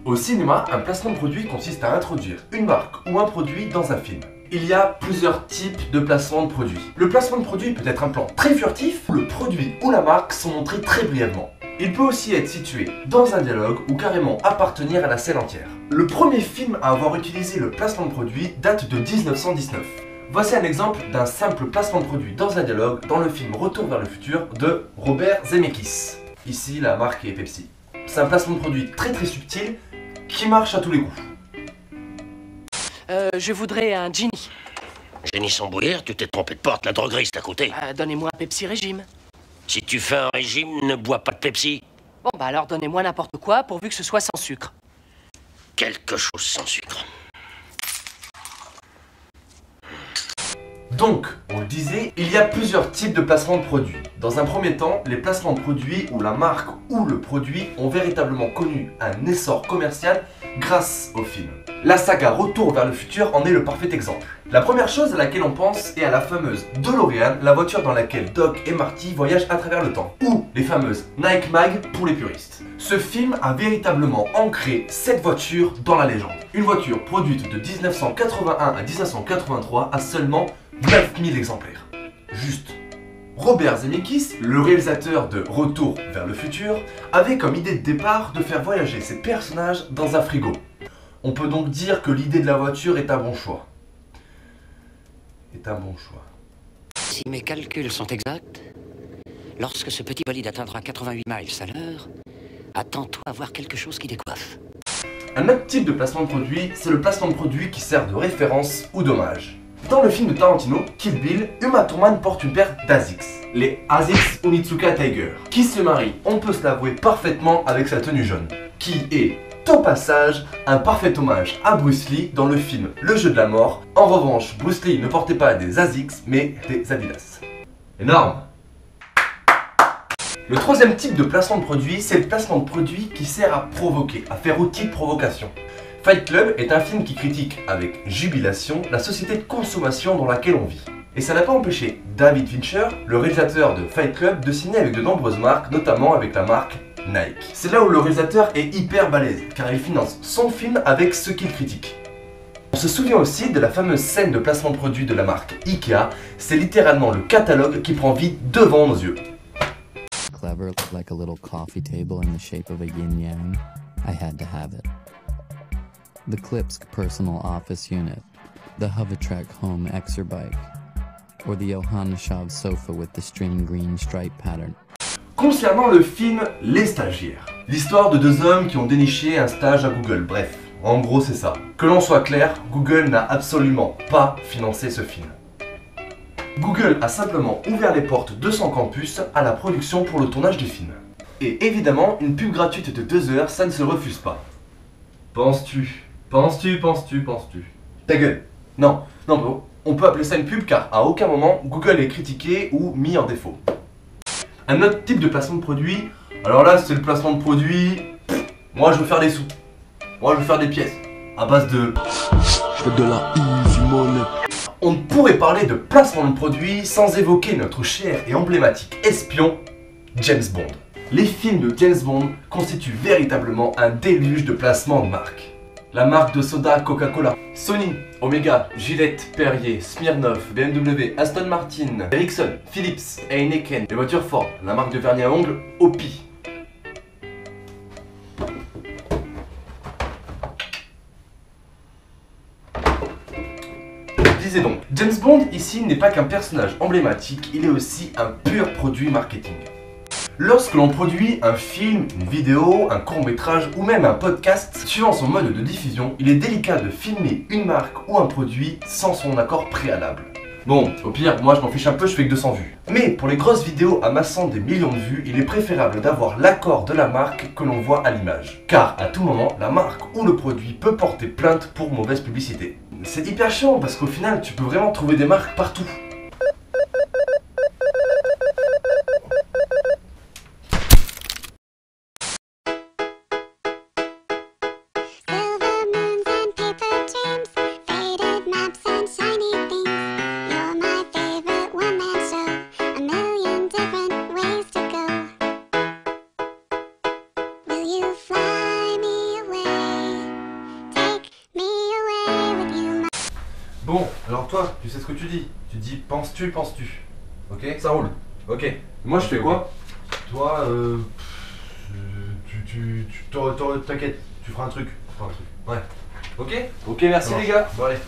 Au cinéma, un placement de produit consiste à introduire une marque ou un produit dans un film. Il y a plusieurs types de placement de produits. Le placement de produit peut être un plan très furtif où le produit ou la marque sont montrés très brièvement. Il peut aussi être situé dans un dialogue ou carrément appartenir à la scène entière. Le premier film à avoir utilisé le placement de produit date de 1919. Voici un exemple d'un simple placement de produit dans un dialogue dans le film Retour vers le futur de Robert Zemeckis. Ici, la marque est Pepsi. C'est un placement de produit très subtil qui marche à tous les coups. Je voudrais un Genie. Génie sans bouillir, tu t'es trompé de porte, la droguerie c'est à côté. Donnez-moi un Pepsi régime. Si tu fais un régime, ne bois pas de Pepsi. Bon, bah alors donnez-moi n'importe quoi pourvu que ce soit sans sucre. Quelque chose sans sucre. Donc, on le disait, il y a plusieurs types de placements de produits. Dans un premier temps, les placements de produits où la marque ou le produit ont véritablement connu un essor commercial grâce au film. La saga Retour vers le futur en est le parfait exemple. La première chose à laquelle on pense est à la fameuse DeLorean, la voiture dans laquelle Doc et Marty voyagent à travers le temps, ou les fameuses Nike Mag pour les puristes. Ce film a véritablement ancré cette voiture dans la légende. Une voiture produite de 1981 à 1983 à seulement 9000 exemplaires. Juste. Robert Zemeckis, le réalisateur de Retour vers le futur, avait comme idée de départ de faire voyager ses personnages dans un frigo. On peut donc dire que l'idée de la voiture est un bon choix. Si mes calculs sont exacts, lorsque ce petit bolide atteindra 88 miles à l'heure, attends-toi à voir quelque chose qui décoiffe. Un autre type de placement de produit, c'est le placement de produit qui sert de référence ou d'hommage. Dans le film de Tarantino, Kill Bill, Uma Thurman porte une paire d'Asics, les Asics Onitsuka Tiger, qui se marient, on peut se l'avouer parfaitement avec sa tenue jaune, qui est, au passage, un parfait hommage à Bruce Lee dans le film Le Jeu de la Mort. En revanche, Bruce Lee ne portait pas des Asics, mais des Adidas. Énorme! Le troisième type de placement de produit, c'est le placement de produit qui sert à provoquer, à faire outil de provocation. Fight Club est un film qui critique avec jubilation la société de consommation dans laquelle on vit. Et ça n'a pas empêché David Fincher, le réalisateur de Fight Club, de signer avec de nombreuses marques, notamment avec la marque Nike. C'est là où le réalisateur est hyper balèze, car il finance son film avec ce qu'il critique. On se souvient aussi de la fameuse scène de placement de produit de la marque Ikea, c'est littéralement le catalogue qui prend vie devant nos yeux. Clever, like a little coffee table in the shape of a yin-yang. I had to have it. The Klipsk personal office unit, the Hovatrek home exerbike, or the Yohanneshav sofa with the string green stripe pattern. Concernant le film Les Stagiaires, l'histoire de deux hommes qui ont déniché un stage à Google, bref, en gros c'est ça. Que l'on soit clair, Google n'a absolument pas financé ce film. Google a simplement ouvert les portes de son campus à la production pour le tournage du film. Et évidemment, une pub gratuite de 2 heures, ça ne se refuse pas. Penses-tu? Ta gueule. Non, on peut appeler ça une pub car à aucun moment Google est critiqué ou mis en défaut. Un autre type de placement de produit, alors là c'est le placement de produit, moi je veux faire des sous, moi je veux faire des pièces, à base de... Je veux de la easy money. On ne pourrait parler de placement de produit sans évoquer notre cher et emblématique espion, James Bond. Les films de James Bond constituent véritablement un déluge de placements de marques. La marque de soda Coca-Cola, Sony, Omega, Gillette, Perrier, Smirnoff, BMW, Aston Martin, Ericsson, Philips, Heineken, les voitures Ford, la marque de vernis à ongles, Opie. Je disais donc, James Bond ici n'est pas qu'un personnage emblématique, il est aussi un pur produit marketing. Lorsque l'on produit un film, une vidéo, un court-métrage ou même un podcast, suivant son mode de diffusion, il est délicat de filmer une marque ou un produit sans son accord préalable. Bon, au pire, moi je m'en fiche un peu, je fais que 200 vues. Mais pour les grosses vidéos amassant des millions de vues, il est préférable d'avoir l'accord de la marque que l'on voit à l'image. Car à tout moment, la marque ou le produit peut porter plainte pour mauvaise publicité. C'est hyper chiant parce qu'au final, tu peux vraiment trouver des marques partout. You fly me away. Bon, alors toi, tu sais ce que tu dis. Tu dis penses-tu, penses-tu. Ok, ça roule. Ok. Moi je fais quoi? Toi, t'inquiète, tu feras un truc. Ouais. Ok. Ok, merci les gars. Bon allez.